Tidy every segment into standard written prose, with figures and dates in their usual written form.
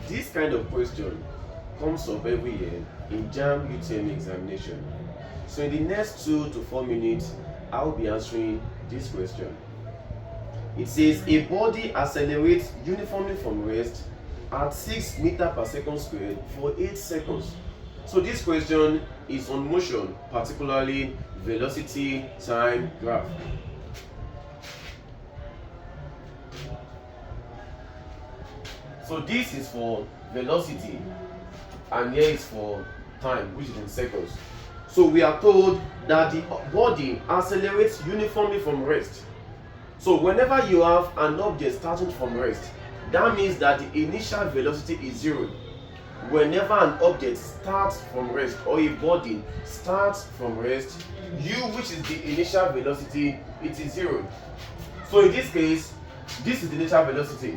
This kind of question comes up every year in JAMB UTM examination. So in the next 2 to 4 minutes, I will be answering this question. It says a body accelerates uniformly from rest at 6 meters per second squared for 8 seconds. So this question is on motion, particularly velocity time graph. So this is for velocity and here is for time, which is in seconds. So we are told that the body accelerates uniformly from rest. So whenever you have an object starting from rest, that means that the initial velocity is 0. Whenever an object starts from rest or a body starts from rest, u, which is the initial velocity, it is 0. So in this case, this is the initial velocity.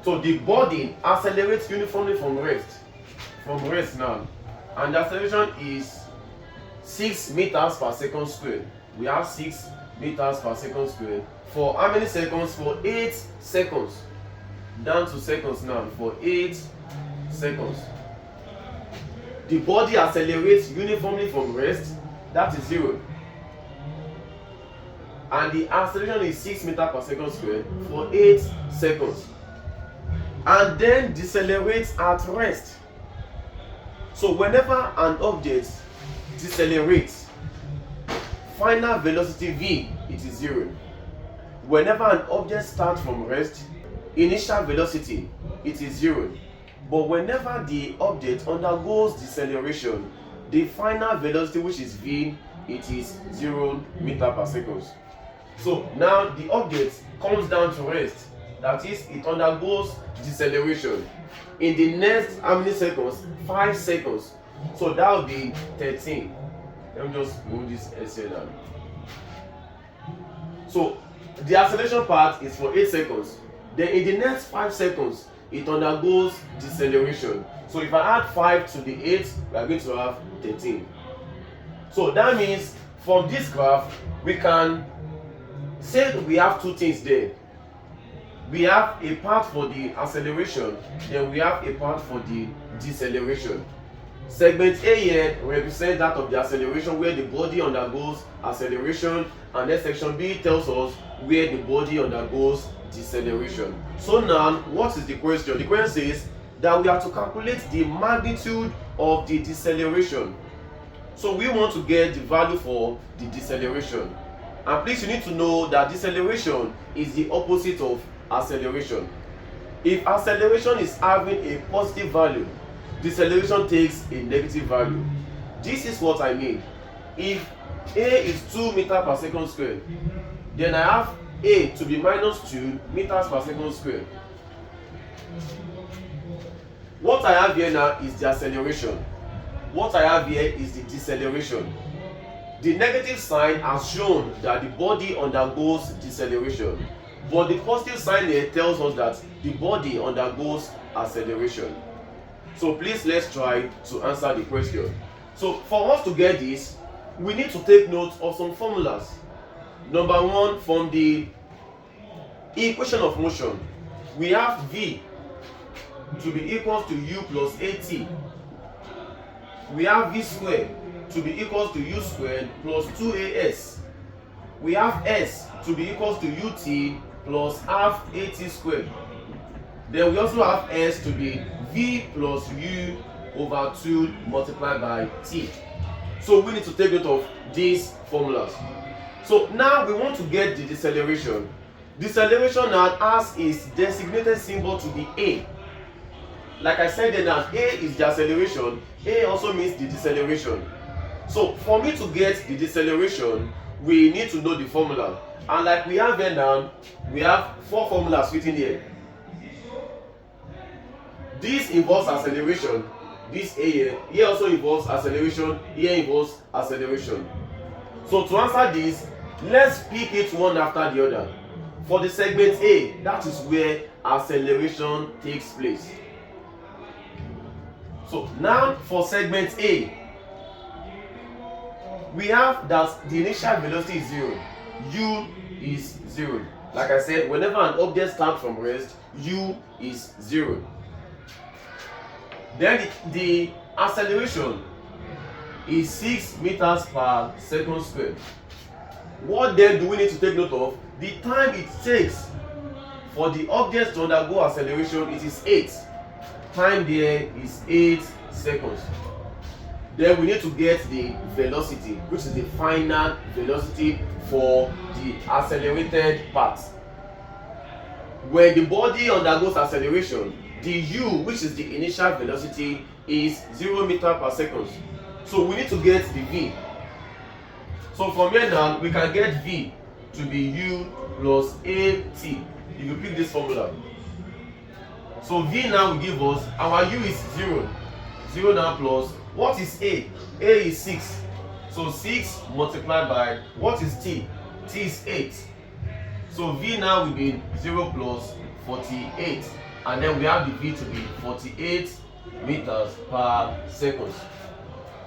So the body accelerates uniformly from rest now, and the acceleration is 6 meters per second squared. We have 6 meters per second squared for how many seconds? For 8 seconds. Down to seconds now, for 8 seconds. The body accelerates uniformly from rest, that is 0. And the acceleration is 6 meters per second squared for 8 seconds. And then decelerates at rest. So whenever an object decelerates, final velocity v, it is 0. Whenever an object starts from rest, initial velocity, it is 0. But whenever the object undergoes deceleration, the final velocity, which is v, it is 0 meters per second. So now the object comes down to rest. That is, it undergoes deceleration. In the next how many seconds? 5 seconds. So that will be 13. Let me just move this essay down. So the acceleration part is for 8 seconds. Then in the next 5 seconds, it undergoes deceleration. So if I add 5 to the 8, we are going to have 13. So that means from this graph, we can say we have 2 things there. We have a part for the acceleration, then we have a part for the deceleration. Segment A here represents that of the acceleration, where the body undergoes acceleration, and then section B tells us where the body undergoes deceleration. So now, what is the question? The question says that we have to calculate the magnitude of the deceleration. So we want to get the value for the deceleration. And please, you need to know that deceleration is the opposite of acceleration. If acceleration is having a positive value, deceleration takes a negative value. This is what I mean. If a is 2 meters per second squared, then I have a to be minus 2 meters per second squared. What I have here now is the acceleration. What I have here is the deceleration. The negative sign has shown that the body undergoes deceleration, but the positive sign here tells us that the body undergoes acceleration. So please, let's try to answer the question. So for us to get this, we need to take note of some formulas. Number 1, from the equation of motion, we have v to be equals to u plus at. We have v squared to be equals to u squared plus 2as. We have s to be equals to ut plus half at squared. Then we also have s to be v plus u over 2 multiplied by t. So we need to take note of these formulas. So now we want to get the deceleration. Deceleration now has its designated symbol to be a. Like I said then, that a is the acceleration, a also means the deceleration. So for me to get the deceleration, we need to know the formula. And like we have here now, we have 4 formulas written here. This involves acceleration, this a here also involves acceleration, here involves acceleration. So to answer this, let's pick it one after the other. For the segment A, that is where acceleration takes place. So now for segment A, we have that the initial velocity is 0, u is 0. Like I said, whenever an object starts from rest, u is 0. Then the acceleration is 6 meters per second squared. What then do we need to take note of? The time it takes for the object to undergo acceleration, it is 8. Time there is 8 seconds. Then we need to get the velocity, which is the final velocity for the accelerated part. When the body undergoes acceleration, the u, which is the initial velocity, is 0 meter per second. So we need to get the v. So from here now, we can get v to be u plus at if you pick this formula. So v now will give us, our u is 0. 0 now plus, what is a? A is 6. So 6 multiplied by, what is t? T is 8. So v now will be 0 plus 48. And then we have the v to be 48 meters per second.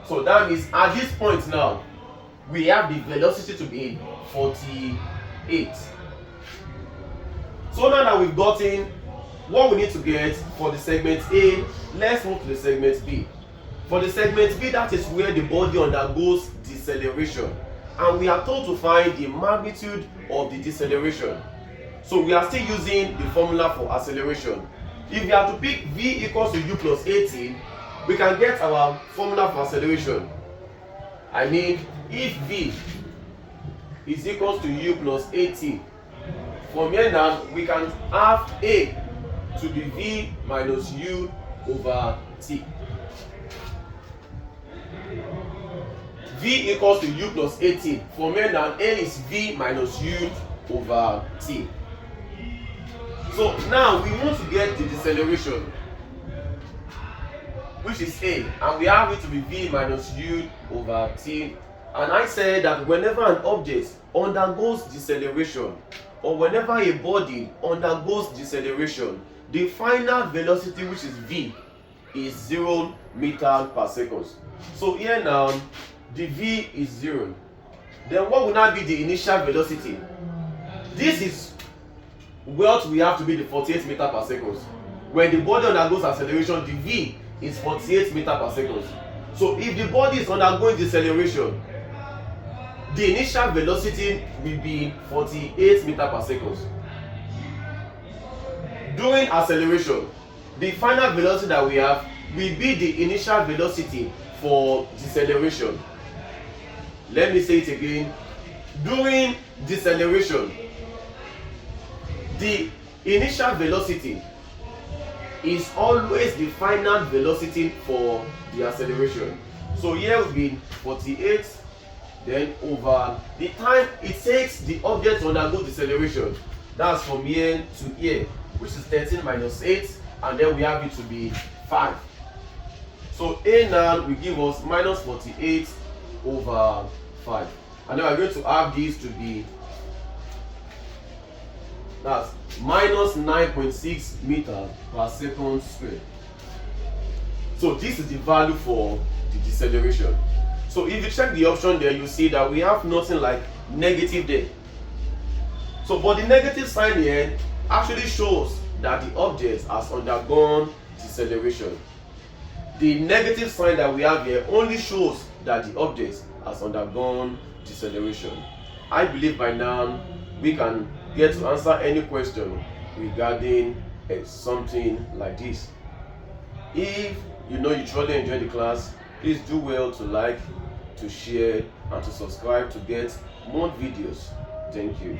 So that means at this point now, we have the velocity to be 48. So now that we've gotten what we need to get for the segment A, let's move to the segment B. For the segment B, that is where the body undergoes deceleration, and we are told to find the magnitude of the deceleration. So we are still using the formula for acceleration. If we are to pick v equals to u plus 18, we can get our formula for acceleration. I mean, if v is equals to u plus 18, from here now we can have a to be v minus u over t. V equals to u plus 18. From here now, a is v minus u over t. So now we want to get the deceleration, which is a, and we have it to be v minus u over t. And I said that whenever an object undergoes deceleration, or whenever a body undergoes deceleration, the final velocity, which is v, is 0 meters per second. So here now, the v is 0. Then what will now be the initial velocity? This is what we have to be the 48 meters per second. When the body undergoes acceleration, the v is 48 meters per second. So if the body is undergoing deceleration, the initial velocity will be 48 meters per second. During acceleration, the final velocity that we have will be the initial velocity for deceleration. Let me say it again. During deceleration, the initial velocity is always the final velocity for the acceleration. So here will be 48, then over the time it takes the object to undergo deceleration. That's from here to here, which is 13 minus 8, and then we have it to be 5. So a now will give us minus 48 over 5. And then we're going to have this to be, that's minus 9.6 meters per second squared. So this is the value for the deceleration. So if you check the option there, you see that we have nothing like negative there. So but the negative sign here actually shows that the object has undergone deceleration. The negative sign that we have here only shows that the object has undergone deceleration. I believe by now we can get to answer any question regarding something like this. If you truly enjoy the class, please do well to like, to share, and to subscribe to get more videos. Thank you.